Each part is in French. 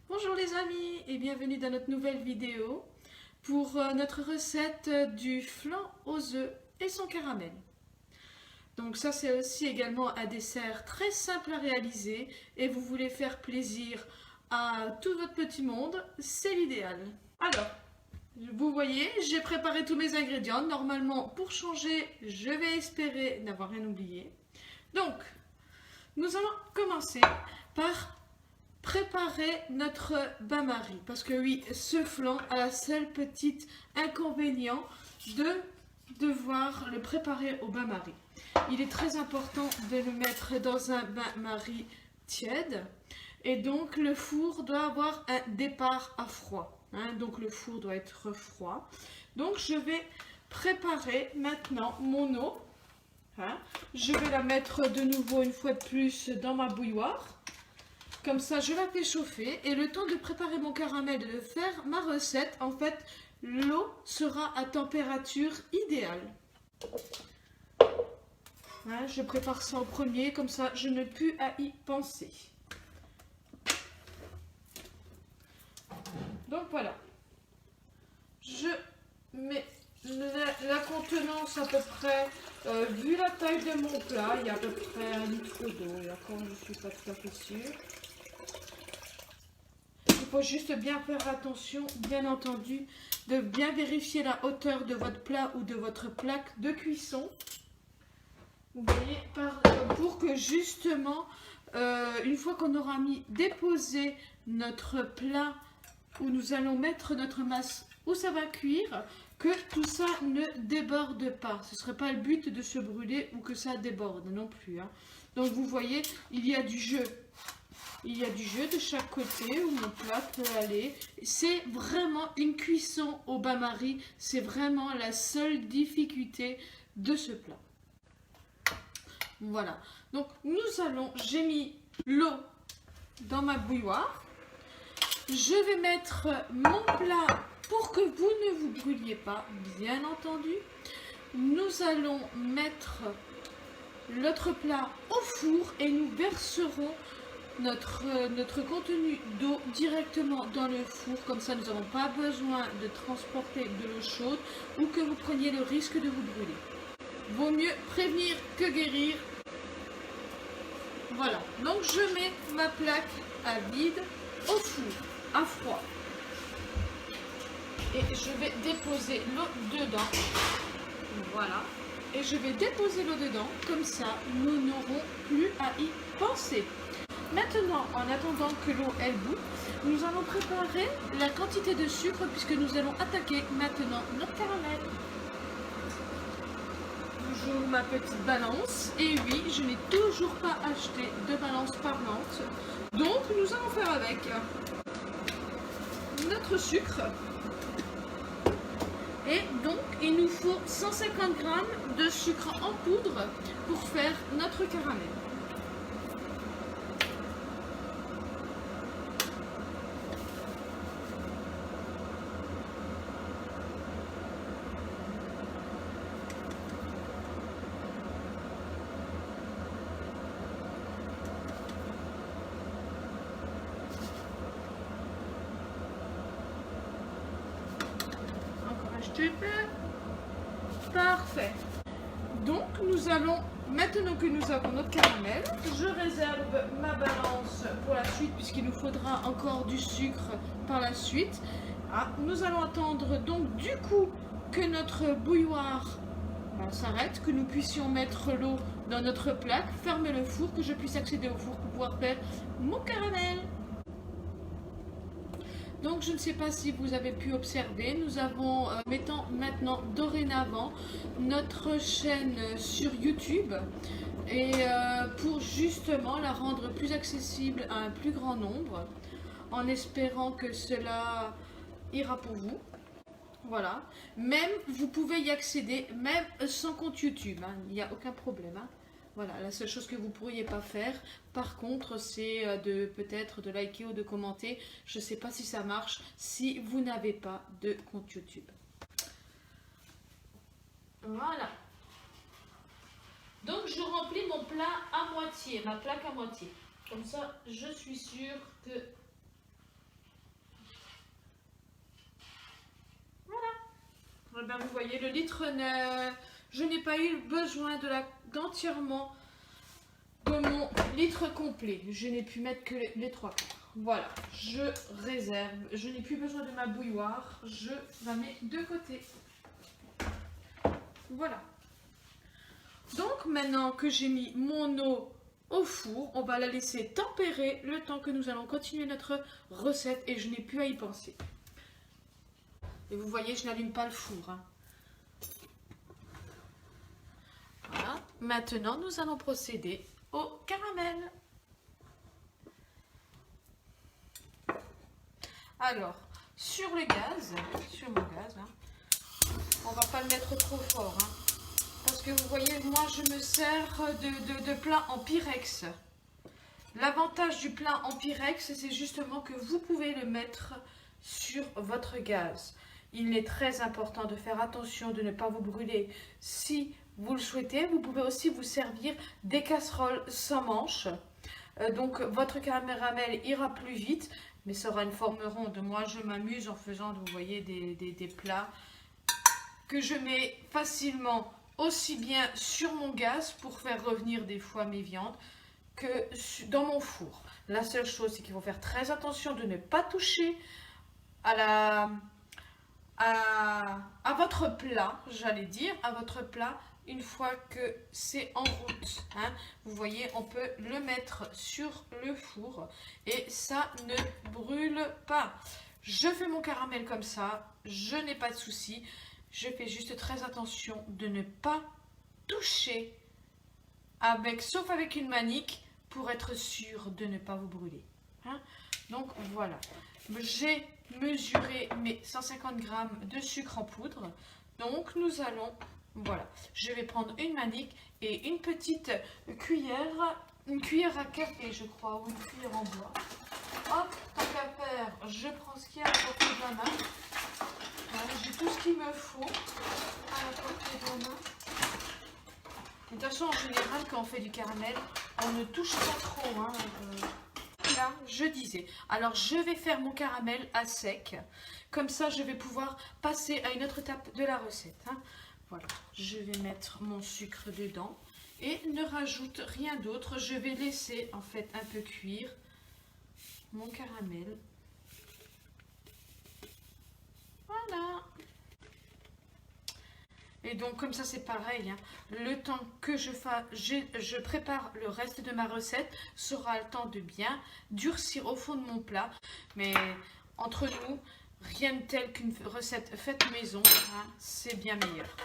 Bonjour les amis et bienvenue dans notre nouvelle vidéo pour notre recette du flan aux œufs et son caramel. Donc ça c'est aussi également un dessert très simple à réaliser et vous voulez faire plaisir à tout votre petit monde, c'est l'idéal. Alors, vous voyez, j'ai préparé tous mes ingrédients. Normalement, pour changer, je vais espérer n'avoir rien oublié. Donc, nous allons commencer par préparer notre bain-marie. Parce que oui, ce flan a la seule petite inconvénient de devoir le préparer au bain-marie. Il est très important de le mettre dans un bain-marie tiède. Et donc le four doit avoir un départ à froid. Donc le four doit être froid. Donc je vais préparer maintenant mon eau. Je vais la mettre de nouveau une fois de plus dans ma bouilloire. Comme ça, je la fais chauffer et le temps de préparer mon caramel et de faire ma recette, en fait, l'eau sera à température idéale. Je prépare ça en premier, comme ça, je n'ai plus à y penser. Donc voilà. Je mets la contenance à peu près, vu la taille de mon plat, il y a à peu près 1 litre d'eau. Et encore, je ne suis pas tout à fait sûre. Il faut juste bien faire attention, bien entendu, de bien vérifier la hauteur de votre plat ou de votre plaque de cuisson. Vous voyez, pour que justement, une fois qu'on aura déposé notre plat où nous allons mettre notre masse où ça va cuire, que tout ça ne déborde pas. Ce ne serait pas le but de se brûler ou que ça déborde non plus. Donc vous voyez, il y a du jeu. Il y a du jeu de chaque côté où mon plat peut aller. C'est vraiment une cuisson au bain-marie. C'est vraiment la seule difficulté de ce plat. Voilà. Donc j'ai mis l'eau dans ma bouilloire. Je vais mettre mon plat pour que vous ne vous brûliez pas, bien entendu. Nous allons mettre l'autre plat au four et nous verserons notre contenu d'eau directement dans le four. Comme ça, nous n'avons pas besoin de transporter de l'eau chaude ou que vous preniez le risque de vous brûler. Vaut mieux prévenir que guérir. Voilà, donc je mets ma plaque à vide au four, à froid. Et je vais déposer l'eau dedans. Voilà. Et je vais déposer l'eau dedans, comme ça, nous n'aurons plus à y penser. Maintenant, en attendant que l'eau elle bout, nous allons préparer la quantité de sucre puisque nous allons attaquer maintenant notre caramel. Toujours ma petite balance. Et oui, je n'ai toujours pas acheté de balance parlante. Donc, nous allons faire avec notre sucre. Et donc, il nous faut 150 g de sucre en poudre pour faire notre caramel. Super, parfait. Donc nous allons, maintenant que nous avons notre caramel, je réserve ma balance pour la suite puisqu'il nous faudra encore du sucre par la suite. Nous allons attendre donc du coup que notre bouilloire s'arrête, que nous puissions mettre l'eau dans notre plaque, fermer le four, que je puisse accéder au four pour pouvoir faire mon caramel. Donc je ne sais pas si vous avez pu observer, nous avons mettant maintenant dorénavant notre chaîne sur YouTube et pour justement la rendre plus accessible à un plus grand nombre, en espérant que cela ira pour vous. Voilà, même vous pouvez y accéder même sans compte YouTube, il n'y a aucun problème. Voilà, la seule chose que vous ne pourriez pas faire, par contre, c'est peut-être de liker ou de commenter. Je ne sais pas si ça marche si vous n'avez pas de compte YouTube. Voilà. Donc, je remplis mon plat à moitié, ma plaque à moitié. Comme ça, je suis sûre que ben, vous voyez, le litre, je n'ai pas eu besoin d'entièrement de mon litre complet. Je n'ai pu mettre que les 3/4. Voilà, je réserve. Je n'ai plus besoin de ma bouilloire. Je la mets de côté. Voilà. Donc maintenant que j'ai mis mon eau au four, on va la laisser tempérer le temps que nous allons continuer notre recette et je n'ai plus à y penser. Et vous voyez, je n'allume pas le four. Hein. Voilà. Maintenant, nous allons procéder au caramel. Alors, sur mon gaz, hein, on va pas le mettre trop fort. Hein. Parce que vous voyez, moi je me sers de plat en Pyrex. L'avantage du plat en Pyrex, c'est justement que vous pouvez le mettre sur votre gaz. Il est très important de faire attention de ne pas vous brûler. Si vous le souhaitez, vous pouvez aussi vous servir des casseroles sans manche. Donc votre caramel ira plus vite, mais ça aura une forme ronde. Moi je m'amuse en faisant, vous voyez, des plats que je mets facilement aussi bien sur mon gaz pour faire revenir des fois mes viandes que dans mon four. La seule chose, c'est qu'il faut faire très attention de ne pas toucher à votre plat, j'allais dire, à votre plat une fois que c'est en route. Hein. Vous voyez, on peut le mettre sur le four et ça ne brûle pas. Je fais mon caramel comme ça, je n'ai pas de souci. Je fais juste très attention de ne pas toucher sauf avec une manique pour être sûr de ne pas vous brûler. Hein. Donc voilà, j'ai mesuré mes 150 g de sucre en poudre. Donc nous allons, voilà, je vais prendre une manique et une petite cuillère, une cuillère à café je crois, ou une cuillère en bois. Hop, tant qu'à faire, je prends ce qu'il y a à portée de la main. J'ai tout ce qu'il me faut à la portée de la main. De toute façon, en général, quand on fait du caramel, on ne touche pas trop. Hein. Là, je disais. Alors, je vais faire mon caramel à sec. Comme ça, je vais pouvoir passer à une autre étape de la recette. Hein. Voilà, je vais mettre mon sucre dedans et ne rajoute rien d'autre. Je vais laisser, en fait, un peu cuire mon caramel. Voilà. Et donc comme ça c'est pareil, hein. Le temps que je prépare le reste de ma recette sera le temps de bien durcir au fond de mon plat. Mais entre nous, rien de tel qu'une recette faite maison, hein, c'est bien meilleur.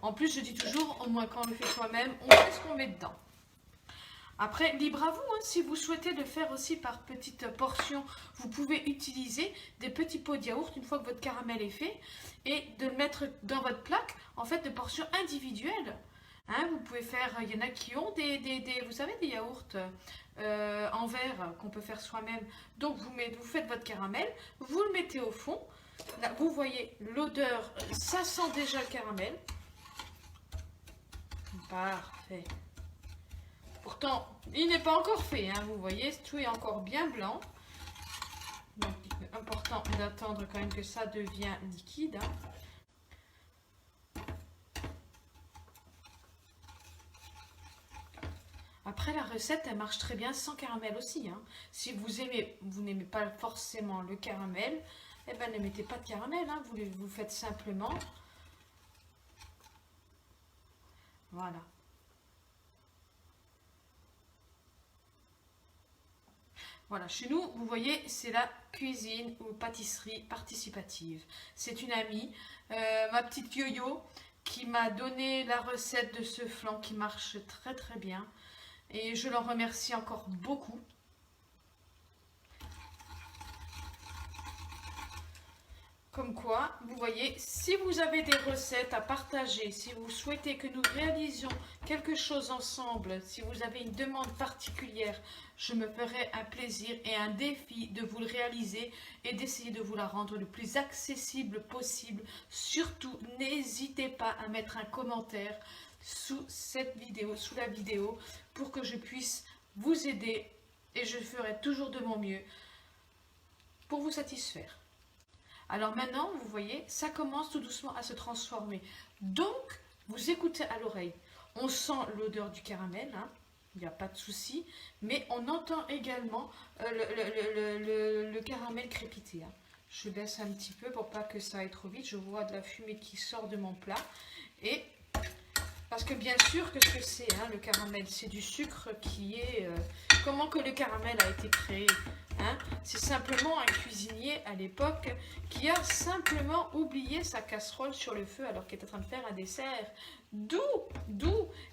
En plus je dis toujours, au moins quand on le fait soi-même, on sait ce qu'on met dedans. Après, libre à vous, hein, si vous souhaitez le faire aussi par petites portions, vous pouvez utiliser des petits pots de yaourt une fois que votre caramel est fait et de le mettre dans votre plaque, en fait, de portions individuelles. Hein, vous pouvez faire, il y en a qui ont vous savez, des yaourts en verre qu'on peut faire soi-même. Donc, vous faites votre caramel, vous le mettez au fond. Là, vous voyez l'odeur, ça sent déjà le caramel. Parfait. Pourtant, il n'est pas encore fait, hein, vous voyez, tout est encore bien blanc. Donc, il est important d'attendre quand même que ça devienne liquide. Hein. Après, la recette, elle marche très bien sans caramel aussi. Hein. Si vous n'aimez pas forcément le caramel, eh ben, ne mettez pas de caramel. Hein. Vous faites simplement. Voilà. Voilà, chez nous, vous voyez, c'est la cuisine ou pâtisserie participative. C'est une amie, ma petite yo-yo, qui m'a donné la recette de ce flan qui marche très très bien. Et je l'en remercie encore beaucoup. Comme quoi, vous voyez, si vous avez des recettes à partager, si vous souhaitez que nous réalisions quelque chose ensemble, si vous avez une demande particulière, je me ferai un plaisir et un défi de vous le réaliser et d'essayer de vous la rendre le plus accessible possible. Surtout, n'hésitez pas à mettre un commentaire sous cette vidéo, sous la vidéo, pour que je puisse vous aider et je ferai toujours de mon mieux pour vous satisfaire. Alors maintenant, vous voyez, ça commence tout doucement à se transformer. Donc, vous écoutez à l'oreille. On sent l'odeur du caramel, hein, il n'y a pas de souci, mais on entend également le caramel crépiter. Hein. Je baisse un petit peu pour pas que ça aille trop vite. Je vois de la fumée qui sort de mon plat. Et parce que bien sûr que ce que c'est, hein, le caramel, c'est du sucre qui est... comment que le caramel a été créé, hein? C'est simplement un cuisinier à l'époque qui a simplement oublié sa casserole sur le feu alors qu'il était en train de faire un dessert. D'où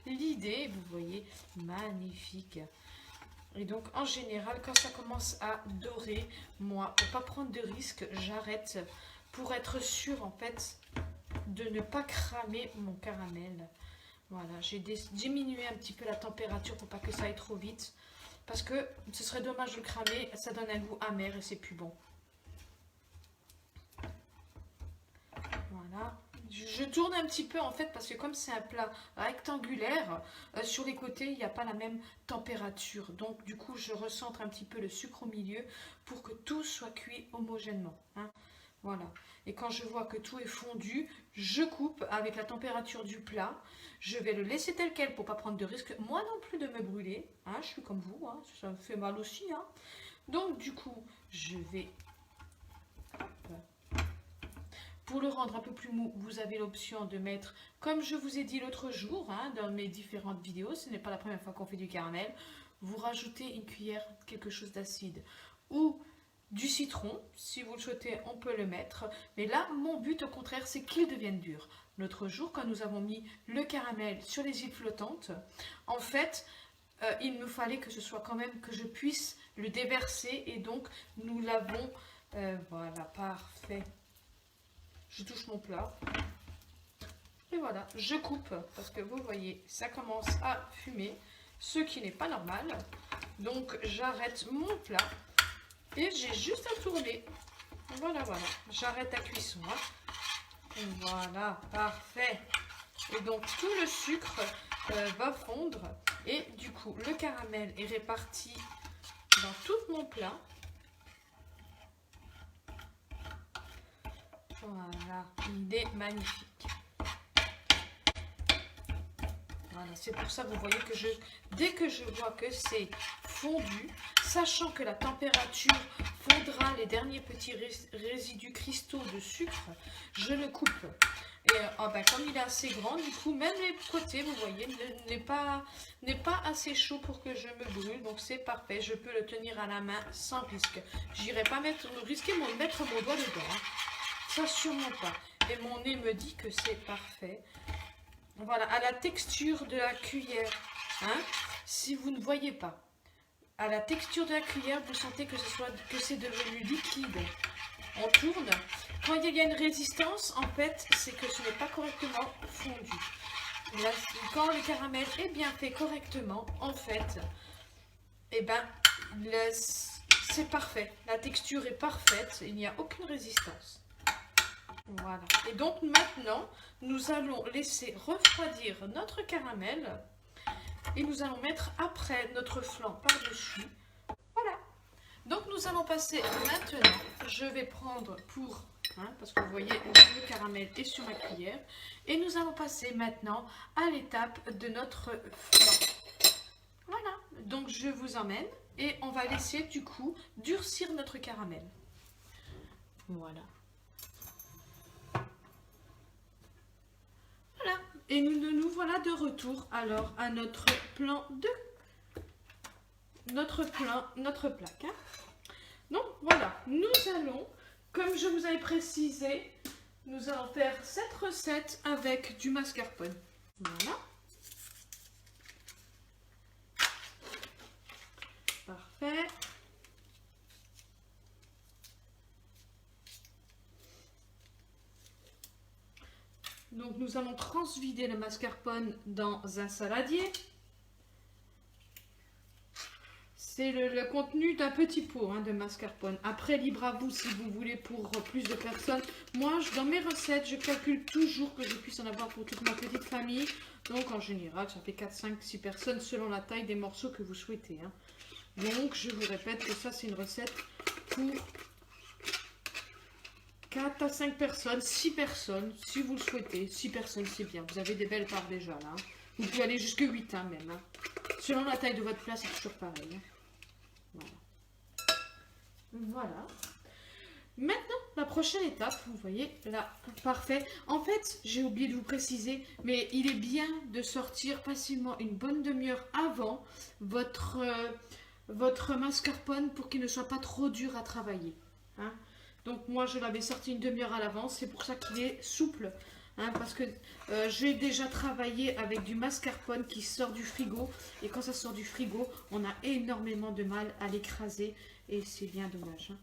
l'idée, vous voyez, magnifique. Et donc en général, quand ça commence à dorer, moi, pour pas prendre de risques, j'arrête pour être sûre en fait de ne pas cramer mon caramel. Voilà, j'ai diminué un petit peu la température pour pas que ça aille trop vite. Parce que ce serait dommage de le cramer, ça donne un goût amer et c'est plus bon. Voilà. Je tourne un petit peu en fait parce que comme c'est un plat rectangulaire, sur les côtés il n'y a pas la même température. Donc du coup je recentre un petit peu le sucre au milieu pour que tout soit cuit homogènement. Hein. Voilà. Et quand je vois que tout est fondu, je coupe avec la température du plat. Je vais le laisser tel quel pour ne pas prendre de risque, moi non plus de me brûler. Hein, je suis comme vous, hein, ça me fait mal aussi. Hein. Donc du coup, je vais... Pour le rendre un peu plus mou, vous avez l'option de mettre, comme je vous ai dit l'autre jour, hein, dans mes différentes vidéos, ce n'est pas la première fois qu'on fait du caramel, vous rajoutez une cuillère, quelque chose d'acide. Ou du citron, si vous le souhaitez, on peut le mettre. Mais là, mon but au contraire, c'est qu'il devienne dur. L'autre jour, quand nous avons mis le caramel sur les îles flottantes, en fait, il nous fallait que ce soit quand même que je puisse le déverser. Et donc, nous l'avons... voilà, parfait. Je touche mon plat. Et voilà, je coupe. Parce que vous voyez, ça commence à fumer, ce qui n'est pas normal. Donc, j'arrête mon plat. Et j'ai juste à tourner. Voilà, voilà. J'arrête la cuisson. Hein. Voilà, parfait. Et donc, tout le sucre va fondre. Et du coup, le caramel est réparti dans tout mon plat. Voilà, il est magnifique. Voilà, c'est pour ça, vous voyez que dès que je vois que c'est fondu, sachant que la température fondra les derniers petits résidus cristaux de sucre, je le coupe. Et comme il est assez grand, du coup, même les côtés, vous voyez, n'est pas assez chaud pour que je me brûle. Donc c'est parfait, je peux le tenir à la main sans risque. J'irai pas risquer de mettre mon doigt dedans. Hein. Ça, sûrement pas. Et mon nez me dit que c'est parfait. Voilà, à la texture de la cuillère, hein, si vous ne voyez pas, à la texture de la cuillère, vous sentez que c'est devenu liquide. On tourne. Quand il y a une résistance, en fait, c'est que ce n'est pas correctement fondu. Là, quand le caramel est bien fait correctement, en fait, eh ben, c'est parfait. La texture est parfaite, il n'y a aucune résistance. Voilà. Et donc maintenant, nous allons laisser refroidir notre caramel et nous allons mettre après notre flan par-dessus. Voilà. Donc nous allons passer maintenant, je vais prendre pour, parce que vous voyez le caramel est sur ma cuillère, et nous allons passer maintenant à l'étape de notre flan. Voilà. Donc je vous emmène et on va laisser du coup durcir notre caramel. Voilà. Voilà, et nous voilà de retour alors à notre plan de notre plaque. Hein. Donc voilà, nous allons, comme je vous avais précisé, nous allons faire cette recette avec du mascarpone. Voilà. Parfait. Donc nous allons transvider le mascarpone dans un saladier. C'est le contenu d'un petit pot de mascarpone. Après, libre à vous si vous voulez pour plus de personnes. Moi, dans mes recettes, je calcule toujours que je puisse en avoir pour toute ma petite famille. Donc en général, ça fait 4, 5, 6 personnes selon la taille des morceaux que vous souhaitez. Hein. Donc je vous répète que ça, c'est une recette pour 4 à 5 personnes, 6 personnes, si vous le souhaitez. 6 personnes, c'est bien. Vous avez des belles parts déjà, là. Hein. Vous pouvez aller jusqu'à 8, hein, même. Hein. Selon la taille de votre plat, c'est toujours pareil. Hein. Voilà. Voilà. Maintenant, la prochaine étape, vous voyez, là, parfait. En fait, j'ai oublié de vous préciser, mais il est bien de sortir facilement une bonne demi-heure avant votre mascarpone pour qu'il ne soit pas trop dur à travailler. Hein. Donc moi, je l'avais sorti une demi-heure à l'avance, c'est pour ça qu'il est souple. Hein, parce que j'ai déjà travaillé avec du mascarpone qui sort du frigo. Et quand ça sort du frigo, on a énormément de mal à l'écraser. Et c'est bien dommage. Hein.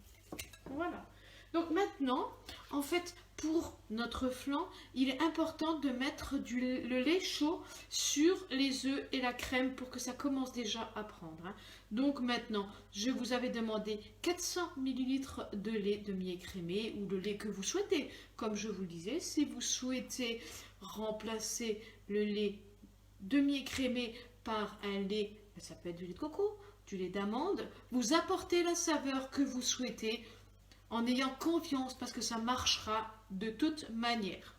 Voilà. Donc maintenant, en fait, pour notre flan, il est important de mettre le lait chaud sur les œufs et la crème pour que ça commence déjà à prendre. Hein. Donc maintenant, je vous avais demandé 400 ml de lait demi-écrémé ou le lait que vous souhaitez. Comme je vous le disais, si vous souhaitez remplacer le lait demi-écrémé par un lait, ça peut être du lait de coco, du lait d'amande, vous apportez la saveur que vous souhaitez en ayant confiance parce que ça marchera de toute manière.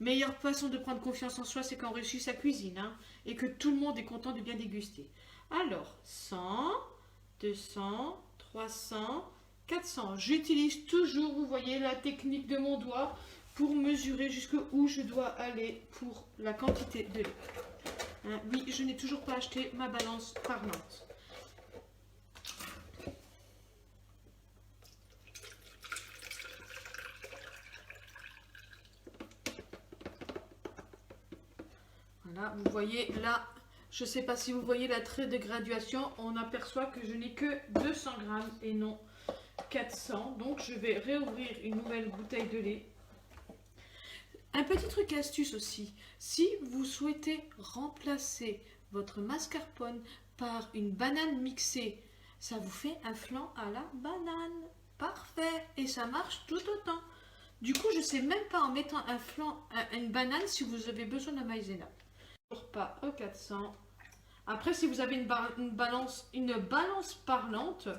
Meilleure façon de prendre confiance en soi, c'est quand on réussit sa cuisine hein, et que tout le monde est content de bien déguster. Alors, 100, 200, 300, 400. J'utilise toujours, vous voyez, la technique de mon doigt pour mesurer jusqu'où je dois aller pour la quantité de lait. Hein, oui, je n'ai toujours pas acheté ma balance parlante. Voilà, vous voyez là, je ne sais pas si vous voyez la trait de graduation, on aperçoit que je n'ai que 200 grammes et non 400. Donc je vais réouvrir une nouvelle bouteille de lait. Un petit truc astuce aussi, si vous souhaitez remplacer votre mascarpone par une banane mixée, ça vous fait un flan à la banane. Parfait, et ça marche tout autant. Du coup, je ne sais même pas en mettant un flan, une banane si vous avez besoin de maïzena. Pas au 400. Après, si vous avez une balance parlante,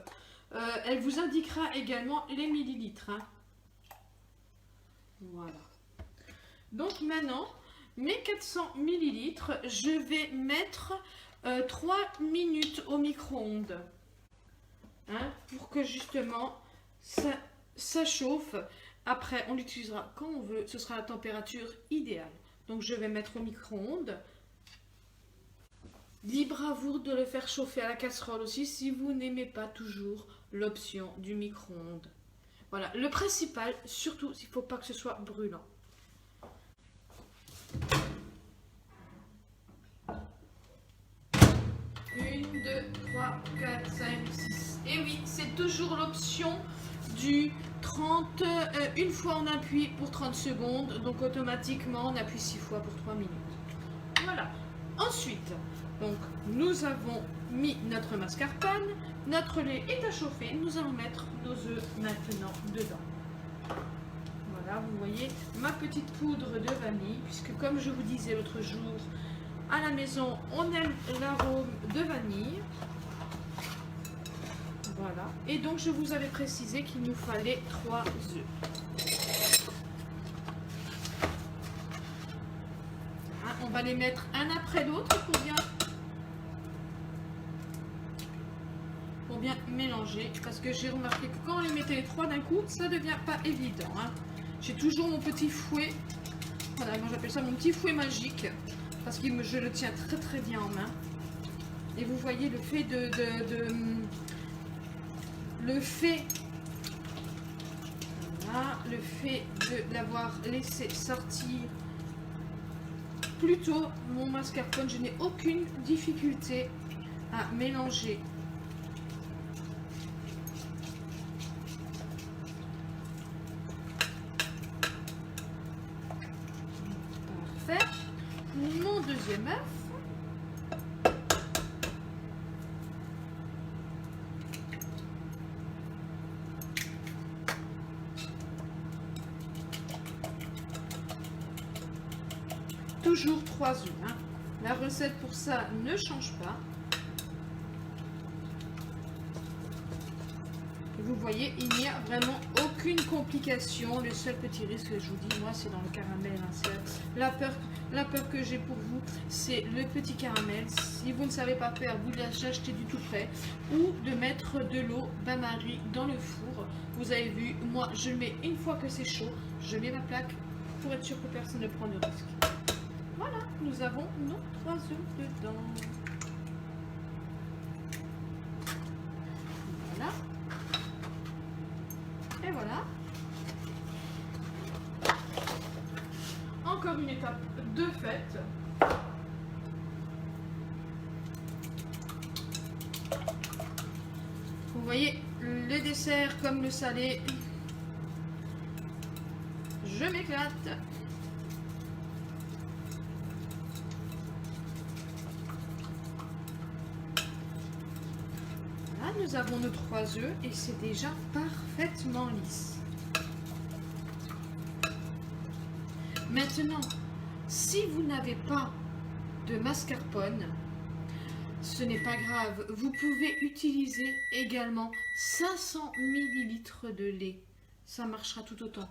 elle vous indiquera également les millilitres. Hein. Voilà. Donc maintenant, mes 400 millilitres, je vais mettre 3 minutes au micro-ondes. Hein, pour que justement ça chauffe. Après, on l'utilisera quand on veut. Ce sera la température idéale. Donc je vais mettre au micro-ondes. Libre à vous de le faire chauffer à la casserole aussi si vous n'aimez pas toujours l'option du micro-ondes. Voilà, le principal, surtout, il ne faut pas que ce soit brûlant. 1, 2, 3, 4, 5, 6. Et oui, c'est toujours l'option du 30. Une fois on appuie pour 30 secondes, donc automatiquement on appuie 6 fois pour 3 minutes. Voilà. Ensuite, donc nous avons mis notre mascarpone, notre lait est à chauffer, nous allons mettre nos œufs maintenant dedans. Voilà, vous voyez ma petite poudre de vanille, puisque comme je vous disais l'autre jour, à la maison on aime l'arôme de vanille. Voilà, et donc je vous avais précisé qu'il nous fallait 3 œufs. On va les mettre un après l'autre pour bien mélanger, parce que j'ai remarqué que quand on les mettait les 3 d'un coup, ça devient pas évident. Hein. J'ai toujours mon petit fouet, voilà, moi j'appelle ça mon petit fouet magique, parce que je le tiens très très bien en main. Et vous voyez le fait de l'avoir laissé sortir plus tôt mon mascarpone, je n'ai aucune difficulté à mélanger. Parfait. Mon deuxième œuf. Toujours 3 œufs. Hein. La recette pour ça ne change pas. Et vous voyez, il n'y a vraiment aucun aucune complication. Le seul petit risque, je vous dis, moi, c'est dans le caramel. Hein. La peur que j'ai pour vous, c'est le petit caramel. Si vous ne savez pas faire, vous l'achetez du tout prêt. Ou de mettre de l'eau bain-marie dans le four. Vous avez vu, moi, je le mets une fois que c'est chaud. Je mets ma plaque pour être sûr que personne ne prend de risque. Voilà, nous avons nos 3 œufs dedans. Voilà. Et voilà. Encore une étape de fête. Vous voyez, le dessert comme le salé. Je m'éclate. Là, nous avons nos 3 œufs et c'est déjà parfaitement lisse. Maintenant, si vous n'avez pas de mascarpone, ce n'est pas grave. Vous pouvez utiliser également 500 ml de lait. Ça marchera tout autant.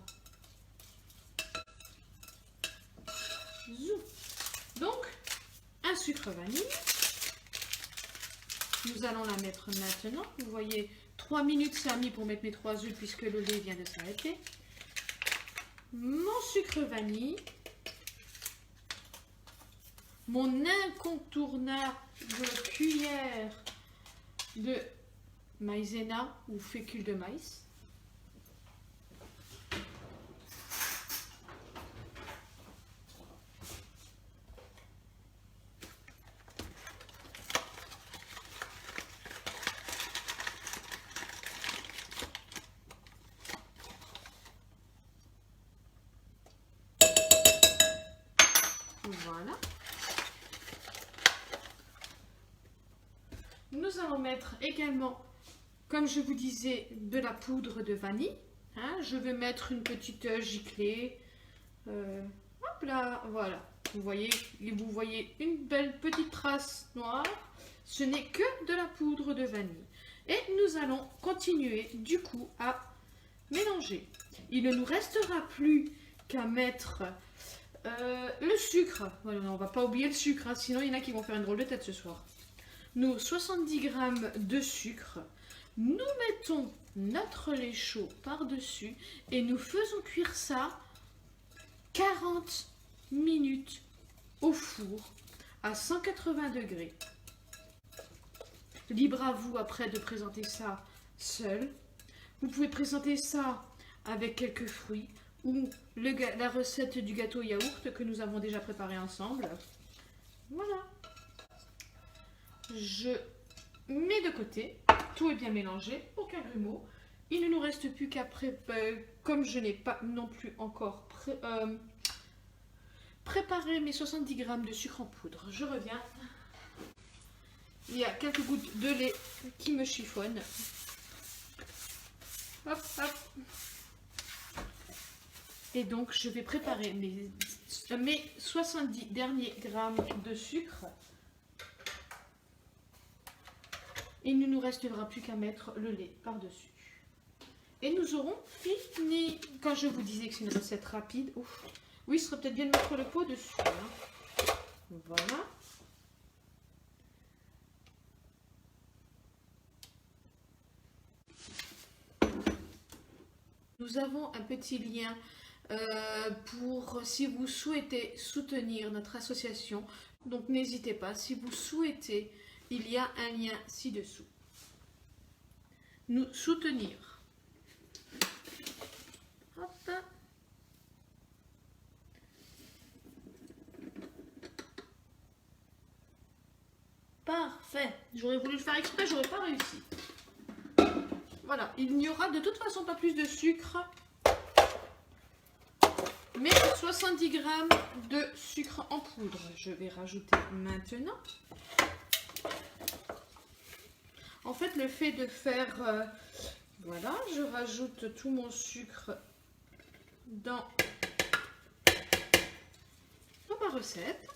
Donc, un sucre vanille. Nous allons la mettre maintenant. Vous voyez, 3 minutes ça a mis pour mettre mes 3 œufs puisque le lait vient de s'arrêter. Mon sucre vanille. Mon incontournable cuillère de maïzena ou fécule de maïs. Voilà. Nous allons mettre également, comme je vous disais, de la poudre de vanille. Hein, je vais mettre une petite giclée. Hop là, voilà. Vous voyez une belle petite trace noire. Ce n'est que de la poudre de vanille. Et nous allons continuer du coup à mélanger. Il ne nous restera plus qu'à mettre le sucre. Voilà, on ne va pas oublier le sucre, hein, sinon il y en a qui vont faire une drôle de tête ce soir. Nos 70 g de sucre, nous mettons notre lait chaud par-dessus et nous faisons cuire ça 40 minutes au four à 180 degrés. Libre à vous après de présenter ça seul. Vous pouvez présenter ça avec quelques fruits ou la recette du gâteau yaourt que nous avons déjà préparé ensemble. Voilà. Je mets de côté, tout est bien mélangé, aucun grumeau. Il ne nous reste plus qu'à comme je n'ai pas non plus encore préparé mes 70 g de sucre en poudre. Je reviens. Il y a quelques gouttes de lait qui me chiffonnent. Hop, hop. Et donc, je vais préparer mes 70 derniers grammes de sucre. Il ne nous restera plus qu'à mettre le lait par-dessus. Et nous aurons fini. Quand je vous disais que c'est une recette rapide, ouf, oui, ce serait peut-être bien de mettre le pot dessus. Hein. Voilà. Nous avons un petit lien pour si vous souhaitez soutenir notre association. Donc n'hésitez pas, si vous souhaitez, il y a un lien ci-dessous. Nous soutenir. Hop. Parfait. J'aurais voulu le faire exprès, j'aurais pas réussi. Voilà, il n'y aura de toute façon pas plus de sucre, mais 70 g de sucre en poudre. Je vais rajouter maintenant. En fait, le fait de faire, voilà, je rajoute tout mon sucre dans ma recette.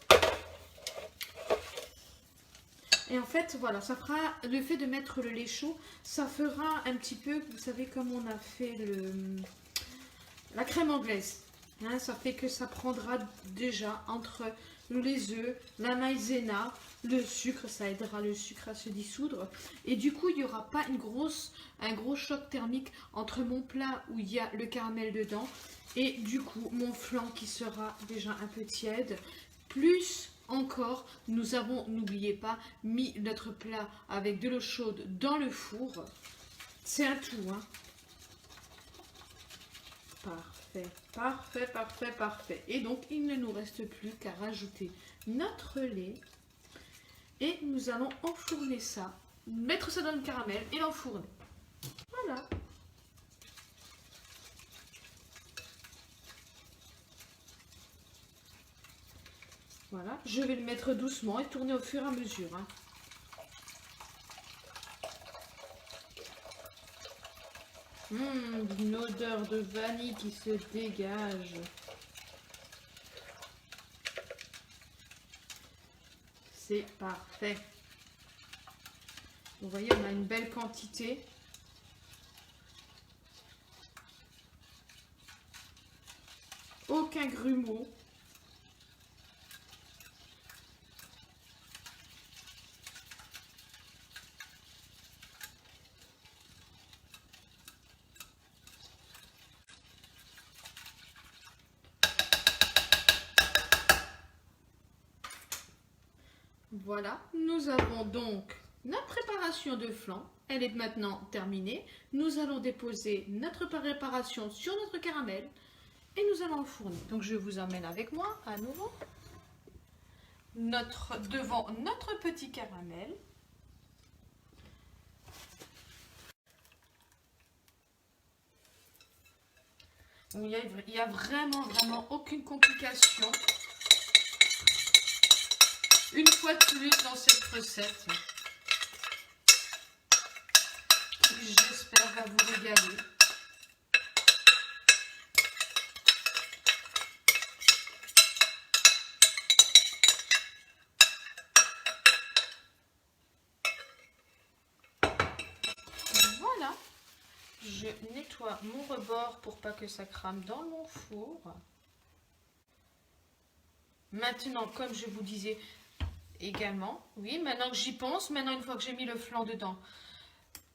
Et en fait, voilà, ça fera, le fait de mettre le lait chaud, ça fera un petit peu, vous savez, comme on a fait la crème anglaise. Hein, ça fait que ça prendra déjà entre les œufs, la maïzena, le sucre, ça aidera le sucre à se dissoudre. Et du coup, il n'y aura pas un gros choc thermique entre mon plat où il y a le caramel dedans et du coup, mon flan qui sera déjà un peu tiède. Plus encore, nous avons, n'oubliez pas, mis notre plat avec de l'eau chaude dans le four. C'est un tout, hein. Parfait, parfait, parfait, parfait. Et donc, il ne nous reste plus qu'à rajouter notre lait. Et nous allons enfourner ça, mettre ça dans le caramel et l'enfourner. Voilà. Voilà, je vais le mettre doucement et tourner au fur et à mesure. Hein. Une odeur de vanille qui se dégage. C'est parfait. Vous voyez, on a une belle quantité. Aucun grumeau. Voilà, nous avons donc notre préparation de flan. Elle est maintenant terminée. Nous allons déposer notre préparation sur notre caramel et nous allons enfourner. Donc je vous emmène avec moi à nouveau devant notre petit caramel. Il n'y a vraiment aucune complication. Une fois de plus dans cette recette, qui j'espère va vous régaler. Voilà, je nettoie mon rebord pour pas que ça crame dans mon four. Maintenant, comme je vous disais, également, oui, maintenant que j'y pense, maintenant une fois que j'ai mis le flan dedans,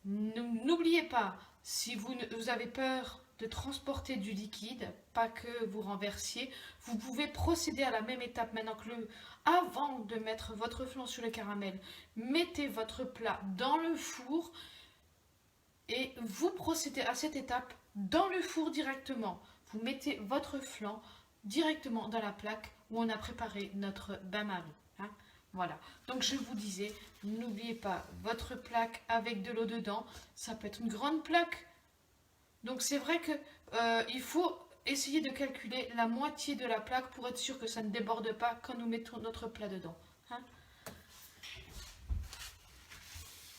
n'oubliez pas, si vous avez peur de transporter du liquide, pas que vous renversiez, vous pouvez procéder à la même étape maintenant que avant de mettre votre flan sur le caramel, mettez votre plat dans le four et vous procédez à cette étape dans le four directement. Vous mettez votre flan directement dans la plaque où on a préparé notre bain-marie. Hein. Voilà, donc je vous disais, n'oubliez pas votre plaque avec de l'eau dedans, ça peut être une grande plaque. Donc c'est vrai que il faut essayer de calculer la moitié de la plaque pour être sûr que ça ne déborde pas quand nous mettons notre plat dedans. Hein.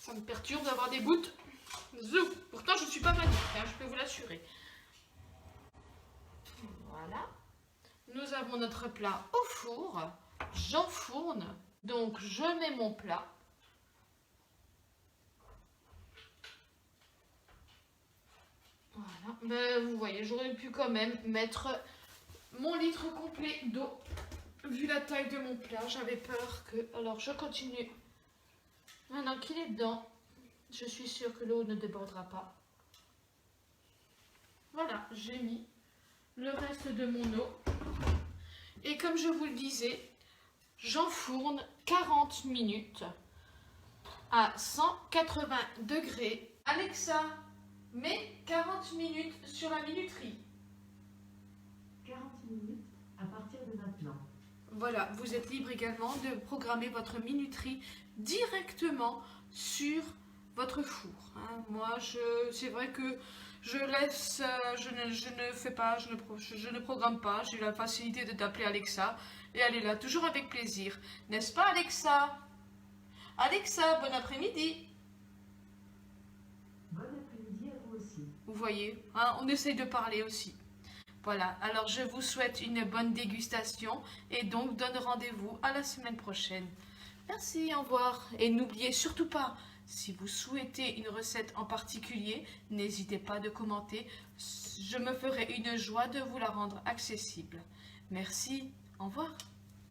Ça me perturbe d'avoir des gouttes. Zou. Pourtant je ne suis pas maniaque, hein, je peux vous l'assurer. Voilà, nous avons notre plat au four, j'enfourne. Donc, je mets mon plat. Voilà. Mais vous voyez, j'aurais pu quand même mettre mon litre complet d'eau. Vu la taille de mon plat, j'avais peur que... Alors, je continue. Maintenant qu'il est dedans, je suis sûre que l'eau ne débordera pas. Voilà, j'ai mis le reste de mon eau. Et comme je vous le disais, j'enfourne 40 minutes à 180 degrés. Alexa, mets 40 minutes sur la minuterie. 40 minutes à partir de maintenant. Voilà, vous êtes libre également de programmer votre minuterie directement sur votre four. Hein. Moi, c'est vrai que je laisse, je ne fais pas, je ne programme pas. J'ai la facilité de t'appeler Alexa et elle est là, toujours avec plaisir. N'est-ce pas, Alexa? Alexa, bon après-midi. Bon après-midi à vous aussi. Vous voyez, hein, on essaye de parler aussi. Voilà, alors je vous souhaite une bonne dégustation et donc donne rendez-vous à la semaine prochaine. Merci, au revoir. Et n'oubliez surtout pas, si vous souhaitez une recette en particulier, n'hésitez pas de commenter. Je me ferai une joie de vous la rendre accessible. Merci, au revoir.